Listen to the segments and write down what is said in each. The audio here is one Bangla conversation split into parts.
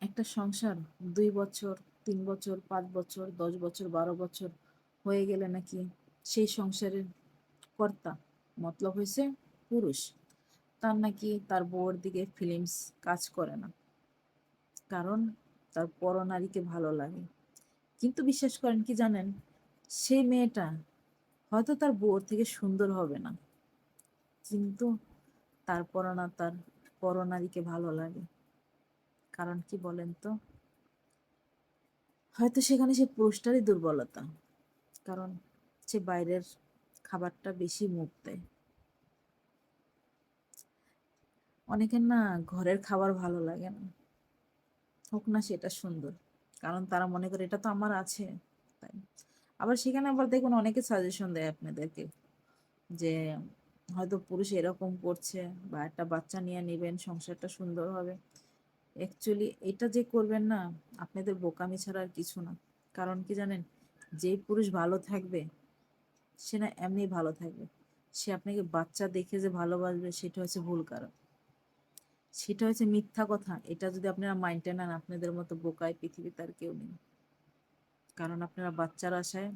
একটা সংসার 2 বছর, 3 বছর, 5 বছর, 10 বছর, 12 বছর হয়ে গেলে নাকি সেই সংসারের কর্তা মতলব হয়েছে পুরুষ, তার নাকি তার বউয়ের দিকে ফিলিংস কাজ করে না, কারণ তার পরনারীকে ভালো লাগে। কিন্তু বিশ্বাস করেন কি জানেন, সেই মেয়েটা হয়তো তার বউর থেকে সুন্দর হবে না, কিন্তু তারপরও না তার পরনারীকে ভালো লাগে। কারণ কি বলেন তো? হয়তো সেখানে সে পুরুষটারই দুর্বলতা, কারণ সে বাইরের খাবারটা বেশি মুখ দেয়। অনেকের না ঘরের খাবার ভালো লাগে না, হোক না সেটা সুন্দর, কারণ তারা মনে করে এটা তো আমার আছে তাই। আবার সেখানে আবার দেখুন অনেকে সাজেশন দেয় আপনাদেরকে যে হয়তো পুরুষ এরকম করছে বা একটা বাচ্চা নিয়ে নেবেন, সংসারটা সুন্দর হবে। অ্যাকচুয়ালি এটা যে করবেন না, আপনাদের বোকামি ছাড়া আর কিছু না। কারণ কি জানেন, যেই পুরুষ ভালো থাকবে সে না এমনি ভালো থাকবে, সে আপনাকে বাচ্চা দেখে যে ভালোবাসবে সেটা হচ্ছে ভুল কারণ, সেটা হচ্ছে মিথ্যা কথা। এটা যদি আপনারা মাইন্ডে নেন, আপনাদের মতো বোকায় পৃথিবীতে আর কেউ নেই। কারণ আপনারা বাচ্চার আশায়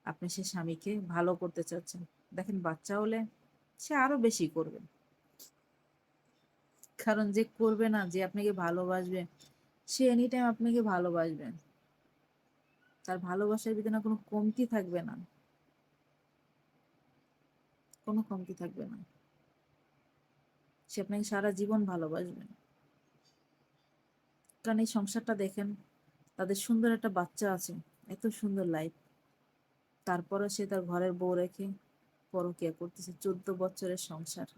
আপনি সে স্বামীকে ভালো করতে চাচ্ছেন। দেখেন বাচ্চা হলে সে আরো বেশি করবে, কারণ যে করবে না, যে আপনাকে ভালোবাসবে, সে এনি টাইম আপনাকে ভালোবাসবে, তার ভালোবাসার ভিতরে না কোনো কমতি থাকবে না, কোনো কমতি থাকবে না, সে আপনাকে সারা জীবন ভালোবাসবে। কারণ এই সংসারটা দেখেন, তাদের সুন্দর একটা বাচ্চা আছে, এত সুন্দর লাইফ, তারপরে সে তার ঘরের বউ রেখে পরকিয়া করতেছে, 14 বছরের সংসার।